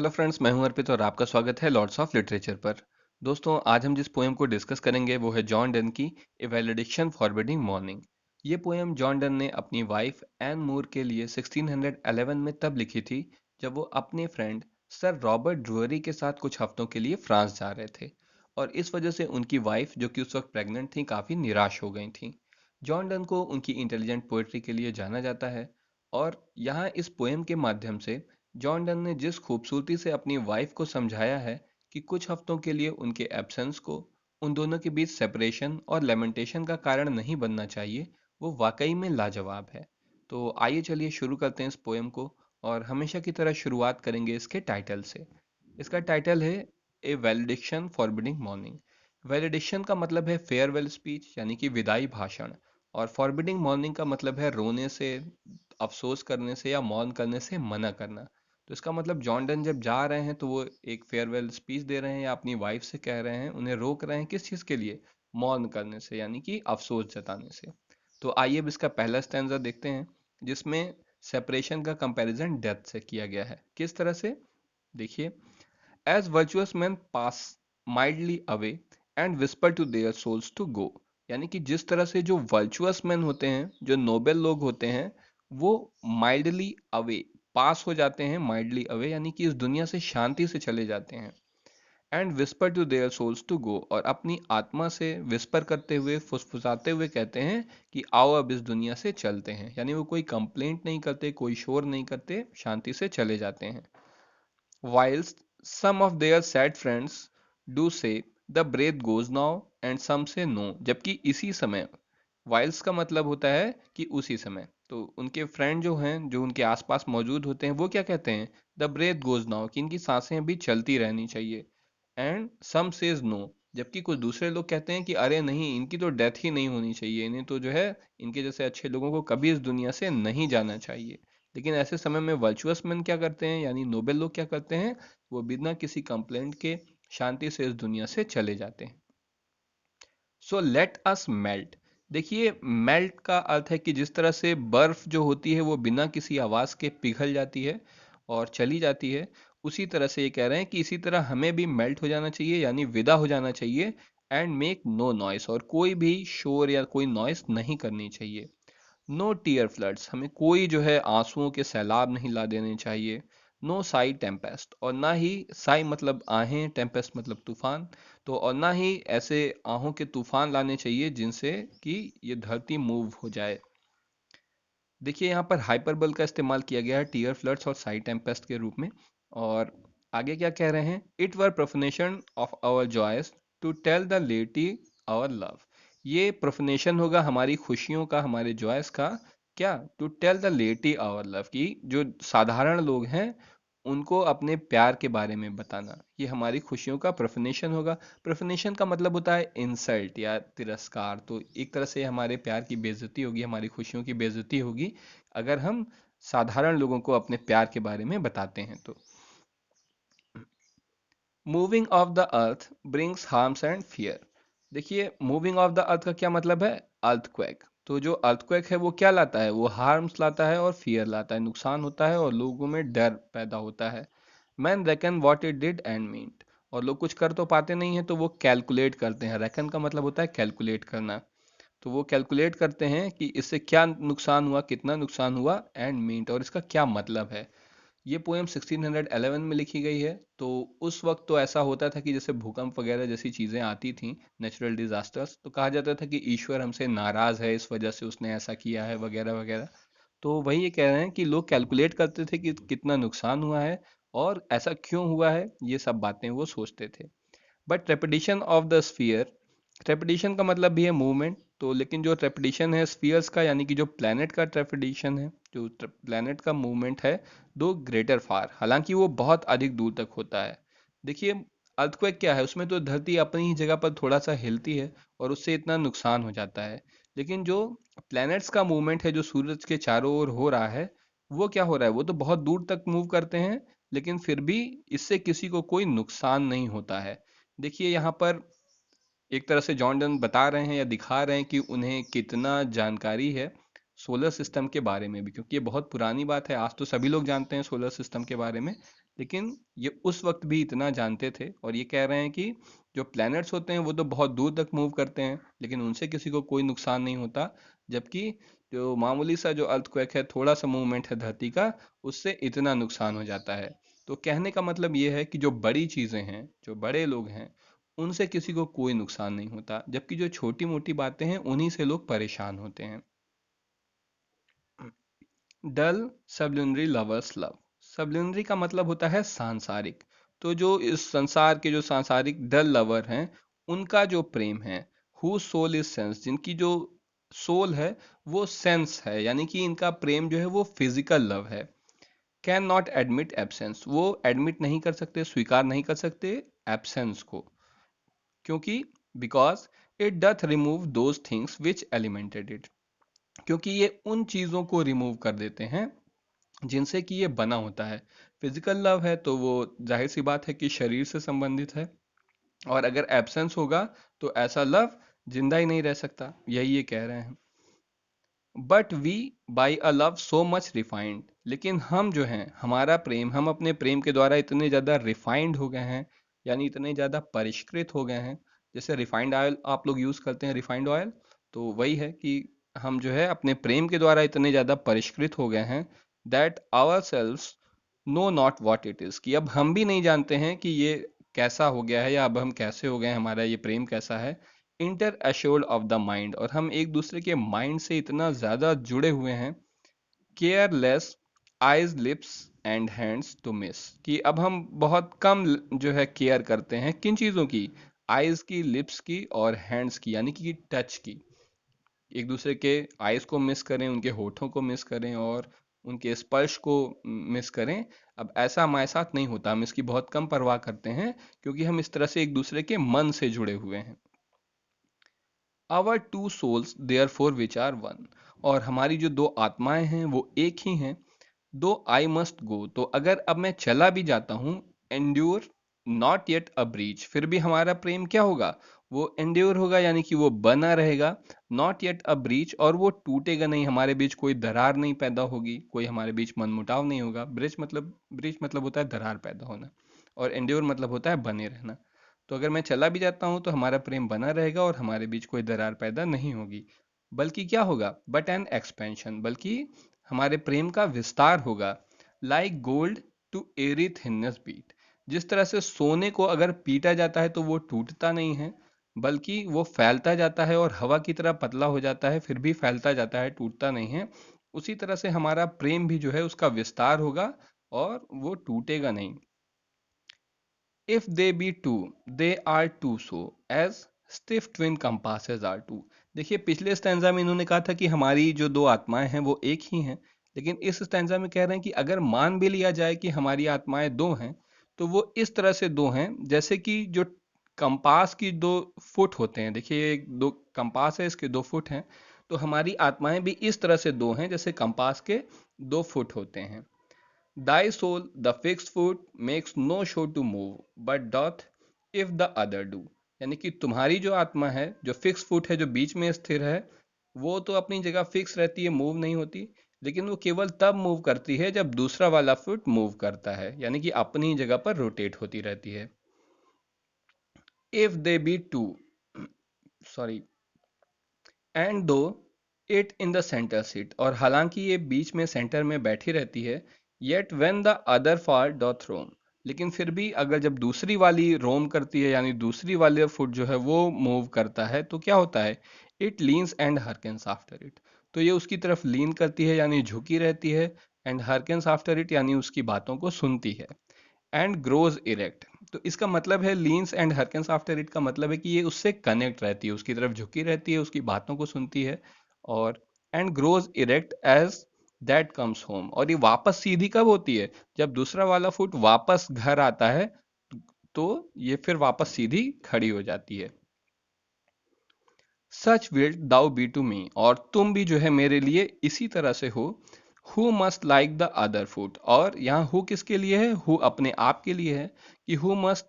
Hello friends, मैं हूं अर्पित और आपका स्वागत है लॉर्ड्स ऑफ लिटरेचर पर। दोस्तों, आज हम जिस पोएम को डिस्कस करेंगे वो है जॉन डन की ए वैलेडिक्शन फॉरबिडिंग मॉर्निंग। ये पोएम जॉन डन ने अपनी वाइफ एन मूर के लिए 1611 में तब लिखी थी जब वो अपने फ्रेंड सर रॉबर्ट ड्रूअरी के साथ कुछ हफ्तों के लिए फ्रांस जा रहे थे। और इस वजह से उनकी वाइफ, जो कि उस वक्त प्रेग्नेंट थी, काफ़ी निराश हो गई थी। जॉन डन को उनकी इंटेलिजेंट पोएट्री के लिए जाना जाता है। और यहाँ इस पोएम के माध्यम से जॉन डन ने जिस खूबसूरती से अपनी वाइफ को समझाया है कि कुछ हफ्तों के लिए उनके एब्सेंस को उन दोनों के बीच सेपरेशन और लेमेंटेशन का कारण नहीं बनना चाहिए, वो वाकई में लाजवाब है। तो आइए चलिए शुरू करते हैं इस पोएम को। और हमेशा की तरह शुरुआत करेंगे इसके टाइटल से। इसका टाइटल है ए वैलिडिक्शन फॉरबिडिंग मॉर्निंग। वैलिडिक्शन का मतलब है फेयरवेल स्पीच, यानी कि विदाई भाषण। और फॉरबिडिंग मॉर्निंग का मतलब है रोने से, अफसोस करने से या मौन करने से मना करना। तो इसका मतलब जॉन डन जब जा रहे हैं तो वो एक फेयरवेल स्पीच दे रहे हैं या अपनी वाइफ से कह रहे हैं, उन्हें रोक रहे हैं किस चीज़ के लिए? मौन करने से, यानी कि अफसोस जताने से। तो आइए अब इसका पहला स्टैंजा देखते हैं, जिसमें सेपरेशन का कंपैरिजन डेथ से किया गया है। किस तरह से? देखिए, as virtuous men pass mildly away and whisper to their souls to go. यानी कि जिस तरह से जो वर्चुअस मैन होते हैं, जो नोबेल लोग होते हैं, वो माइल्डली अवे, पास हो जाते हैं, माइल्डली अवे यानी कि इस दुनिया से शांति से चले जाते हैं। And whisper to their souls to go, और अपनी आत्मा से विस्पर करते हुए, फुसफुसाते हुए कहते हैं कि आओ अब इस दुनिया से चलते हैं। यानी वो कोई कंप्लेंट नहीं करते, कोई शोर नहीं करते, शांति से चले जाते हैं। Whilst some of their sad friends do say the breath goes now and some say no, जबकि इसी समय, whilst का मतलब होता है कि उसी समय, तो उनके फ्रेंड जो हैं, जो उनके आसपास मौजूद होते हैं, वो क्या कहते हैं? द ब्रेथ गोज नाउ, कि इनकी सांसें अभी चलती रहनी चाहिए। एंड सम सेज नो, जबकि कुछ दूसरे लोग कहते हैं कि अरे नहीं, इनकी तो डेथ ही नहीं होनी चाहिए, इन्हें तो जो है, इनके जैसे अच्छे लोगों को कभी इस दुनिया से नहीं जाना चाहिए। लेकिन ऐसे समय में वर्चुअस मैन क्या करते हैं, यानी नोबेल लोग क्या करते हैं? वो बिना किसी कंप्लेंट के शांति से इस दुनिया से चले जाते हैं। So let us melt. देखिए, मेल्ट का अर्थ है कि जिस तरह से बर्फ जो होती है वो बिना किसी आवाज के पिघल जाती है और चली जाती है, उसी तरह से ये कह रहे हैं कि इसी तरह हमें भी मेल्ट हो जाना चाहिए, यानी विदा हो जाना चाहिए। एंड मेक नो नॉइस, और कोई भी शोर या कोई नॉइस नहीं करनी चाहिए। नो टीयर फ्लड्स, हमें कोई जो है आंसुओं के सैलाब नहीं ला देने चाहिए। नो साई टेम्पेस्ट, और ना ही साई मतलब आहें, टेम्पेस्ट मतलब तूफान। तो और ना ही ऐसे आहों के तूफान लाने चाहिए जिनसे कि ये धरती मूव हो जाए। देखिए, यहाँ पर हाइपरबल का इस्तेमाल किया गया है टीयर फ्लड्स और साई टेम्पेस्ट के रूप में। और आगे क्या कह रहे हैं? It were profanation of our joys to tell the laity our love. ये प्रोफनेशन होगा हमारी खुशियों का, हमारे जॉयस का। क्या? To tell the laity our love, की जो साधारण लोग हैं उनको अपने प्यार के बारे में बताना, ये हमारी खुशियों का प्रोफनेशन होगा। प्रोफनेशन का मतलब होता है इंसल्ट या तिरस्कार। तो एक तरह से हमारे प्यार की बेइज्जती होगी, हमारी खुशियों की बेइज्जती होगी अगर हम साधारण लोगों को अपने प्यार के बारे में बताते हैं तो। Moving of the earth brings harms and fear. देखिए, मूविंग ऑफ द अर्थ का क्या मतलब है? अर्थक्वेक। तो जो अर्थक्वेक है वो क्या लाता है? वो हार्म्स लाता है और फियर लाता है, नुकसान होता है और लोगों में डर पैदा होता है। Man reckon what it did and meant, और लोग कुछ कर तो पाते नहीं है तो वो कैलकुलेट करते हैं। रेकन का मतलब होता है कैलकुलेट करना। तो वो कैलकुलेट करते हैं कि इससे क्या नुकसान हुआ, कितना नुकसान हुआ, एंड मीन्ट, और इसका क्या मतलब है। ये पोएम 1611 में लिखी गई है। तो उस वक्त तो ऐसा होता था कि जैसे भूकंप वगैरह जैसी चीज़ें आती थी, नेचुरल डिजास्टर्स, तो कहा जाता था कि ईश्वर हमसे नाराज है, इस वजह से उसने ऐसा किया है वगैरह वगैरह। तो वही ये कह रहे हैं कि लोग कैलकुलेट करते थे कि कितना नुकसान हुआ है और ऐसा क्यों हुआ है, ये सब बातें वो सोचते थे। But trepidation of the sphere, trepidation का मतलब भी है मूवमेंट। तो लेकिन जो ट्रेपिडिशन है स्फीयर्स का, यानी कि जो प्लैनेट का ट्रेपिडिशन है, जो प्लैनेट का मूवमेंट है, दो ग्रेटर फार, हालांकि वो बहुत अधिक दूर तक होता है। देखिए, अर्थक्वेक क्या है, उसमें तो धरती अपनी ही जगह पर थोड़ा सा हिलती है और उससे इतना नुकसान हो जाता है। लेकिन जो प्लैनेट्स का मूवमेंट है, जो सूरज के चारों ओर हो रहा है, वो क्या हो रहा है? वो तो बहुत दूर तक मूव करते हैं, लेकिन फिर भी इससे किसी को कोई नुकसान नहीं होता है। देखिए, यहाँ पर एक तरह से जॉन डन बता रहे हैं या दिखा रहे हैं कि उन्हें कितना जानकारी है सोलर सिस्टम के बारे में भी, क्योंकि ये बहुत पुरानी बात है। आज तो सभी लोग जानते हैं सोलर सिस्टम के बारे में, लेकिन ये उस वक्त भी इतना जानते थे, और ये कह रहे हैं कि जो प्लैनेट्स होते हैं वो तो बहुत दूर तक मूव करते हैं लेकिन उनसे किसी को कोई नुकसान नहीं होता, जबकि जो मामूली सा जो अर्थक्वेक है, थोड़ा सा मूवमेंट है धरती का, उससे इतना नुकसान हो जाता है। तो कहने का मतलब ये है कि जो बड़ी चीजें हैं, जो बड़े लोग हैं, उनसे किसी को कोई नुकसान नहीं होता, जबकि जो छोटी मोटी बातें हैं उन्हीं से लोग परेशान होते हैं। डल सबल्यूनरी लवर्स लव। सबल्यूनरी का मतलब होता है सांसारिक। तो जो इस संसार के जो सांसारिक डल लवर हैं, उनका जो प्रेम है, हु सोल इज सेंस, जिनकी जो सोल है वो सेंस है, यानी कि इनका प्रेम जो है वो फिजिकल लव है। कैन नॉट एडमिट एब्सेंस, वो एडमिट नहीं कर सकते, स्वीकार नहीं कर सकते एब्सेंस को। क्योंकि because it doth remove those things which एलिमेंटेड it, क्योंकि ये उन चीजों को रिमूव कर देते हैं जिनसे कि ये बना होता है। फिजिकल लव है तो वो जाहिर सी बात है कि शरीर से संबंधित है, और अगर एब्सेंस होगा तो ऐसा लव जिंदा ही नहीं रह सकता, यही ये कह रहे हैं। But we by a love so much refined, लेकिन हम जो हैं, हमारा प्रेम, हम अपने प्रेम के द्वारा इतने ज़्यादा रिफाइंड हो गए हैं, यानी इतने ज़्यादा परिष्कृत हो गए हैं। जैसे रिफाइंड ऑयल आप लोग यूज़ करते हैं, रिफाइंड ऑयल, तो वही है कि हम जो है अपने प्रेम के द्वारा इतने ज़्यादा परिष्कृत हो गए हैं that our selves know not what it is, कि अब हम भी नहीं जानते हैं कि ये कैसा हो गया है, या अब हम कैसे हो गए हैं, हमारा ये प्रेम कैसा है। Inter assured of the mind, और हम एक दूसरे के माइंड से इतना ज़्यादा जुड़े हुए हैं। Careless eyes lips and hands to miss, कि अब हम बहुत कम जो है केयर करते हैं किन चीज़ों की, आइज की, लिप्स की और हैंड्स की, यानी कि टच की। एक दूसरे के आइज को मिस करें, उनके होठों को मिस करें और उनके स्पर्श को मिस करें। अब ऐसा हमारे साथ नहीं होता, हम इसकी बहुत कम परवाह करते हैं, क्योंकि हम इस तरह से एक दूसरे के मन से जुड़े हुए हैं। Our two souls therefore which are one, और हमारी जो दो आत्माएं हैं वो एक ही हैं। दो आई मस्ट गो, तो अगर अब मैं चला भी जाता हूँ, endure not yet a breach, फिर भी हमारा प्रेम क्या होगा, वो एंड्योर होगा, यानी कि वो बना रहेगा। नॉट येट अ ब्रीच, और वो टूटेगा नहीं, हमारे बीच कोई दरार नहीं पैदा होगी, कोई हमारे बीच मनमुटाव नहीं होगा। ब्रिज मतलब होता है दरार पैदा होना, और एंड्योर मतलब होता है बने रहना। तो अगर मैं चला भी जाता हूं तो हमारा प्रेम बना रहेगा और हमारे बीच कोई दरार पैदा नहीं होगी। बल्कि क्या होगा, बट एन एक्सपेंशन, बल्कि हमारे प्रेम का विस्तार होगा। Like gold to airy thinness beat, जिस तरह से सोने को अगर पीटा जाता है तो वो टूटता नहीं है, बल्कि वो फैलता जाता है और हवा की तरह पतला हो जाता है, फिर भी फैलता जाता है, टूटता नहीं है। उसी तरह से हमारा प्रेम भी जो है उसका विस्तार होगा और वो टूटेगा नहीं। If they be two, they are two so as stiff twin compasses are two। देखिए पिछले स्टैंजा में इन्होंने कहा था कि हमारी जो दो आत्माएं हैं वो एक ही हैं, लेकिन इस स्टैंजा में कह रहे हैं कि अगर मान भी लिया जाए कि हमारी आत्माएं दो हैं, तो वो इस तरह से दो हैं जैसे कि जो कंपास की दो फुट होते हैं। देखिए एक दो कंपास है, इसके दो फुट हैं, तो हमारी आत्माएं भी इस तरह से दो हैं जैसे कंपास के दो फुट होते हैं। Thy soul, the fixed foot, makes no show to move, but doth if the other do। यानी कि तुम्हारी जो आत्मा है, जो फिक्स फुट है, जो बीच में स्थिर है, वो तो अपनी जगह फिक्स रहती है, मूव नहीं होती, लेकिन वो केवल तब मूव करती है जब दूसरा वाला फुट मूव करता है, यानी कि अपनी जगह पर रोटेट होती रहती है। If they be two, sorry, and though it in the centre sit, और हालांकि ये बीच में सेंटर में बैठी रहती है, yet when the other far doth roam, लेकिन फिर भी अगर जब दूसरी वाली रोम करती है, यानी दूसरी वाले फुट जो है वो मूव करता है, तो क्या होता है, it leans and hearkens after it, तो ये उसकी तरफ लीन करती है यानी झुकी रहती है, एंड हरकेन्स आफ्टर इट यानी उसकी बातों को सुनती है। एंड ग्रोज इरेक्ट, तो इसका मतलब है लीन्स एंड हरकन्स आफ्टर इट का मतलब है कि ये उससे कनेक्ट रहती है, उसकी तरफ झुकी रहती है, उसकी बातों को सुनती है। और and grows erect as that comes home, और ये वापस सीधी कब होती है, जब दूसरा वाला फुट वापस घर आता है, तो ये फिर वापस सीधी खड़ी हो जाती है। Such wilt thou be to me, और तुम भी जो है मेरे लिए इसी तरह से हो। Who must like the other foot, और यहाँ हु किसके लिए है, हु अपने आप के लिए है, कि who must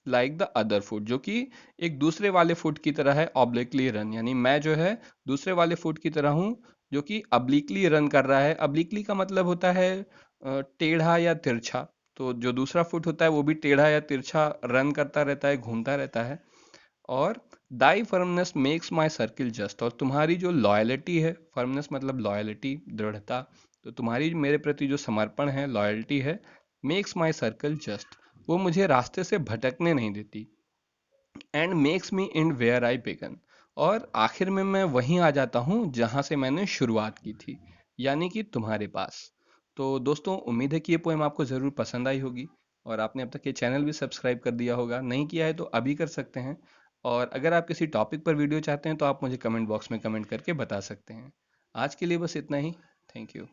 like the other foot, जो कि एक दूसरे वाले फुट की तरह है, ऑब्लिकली रन, यानी मैं जो है दूसरे वाले फुट की तरह हूँ जो कि अब्लिकली रन कर रहा है। अब्लिकली का मतलब होता है टेढ़ा या तिरछा, तो जो दूसरा फुट होता है वो भी टेढ़ा या तिरछा रन करता रहता है, घूमता रहता है। और thy firmness makes my circle just, और तुम्हारी जो लॉयलिटी है, फर्मनेस मतलब लॉयलिटी, दृढ़ता, तो तुम्हारी मेरे प्रति जो समर्पण है, लॉयल्टी है, मेक्स माई सर्कल जस्ट, वो मुझे रास्ते से भटकने नहीं देती। And makes me end where I begun, और आखिर में मैं वहीं आ जाता हूँ जहाँ से मैंने शुरुआत की थी, यानी कि तुम्हारे पास। तो दोस्तों, उम्मीद है कि ये पोएम आपको ज़रूर पसंद आई होगी, और आपने अब तक ये चैनल भी सब्सक्राइब कर दिया होगा। नहीं किया है तो अभी कर सकते हैं। और अगर आप किसी टॉपिक पर वीडियो चाहते हैं तो आप मुझे कमेंट बॉक्स में कमेंट करके बता सकते हैं। आज के लिए बस इतना ही। Thank you.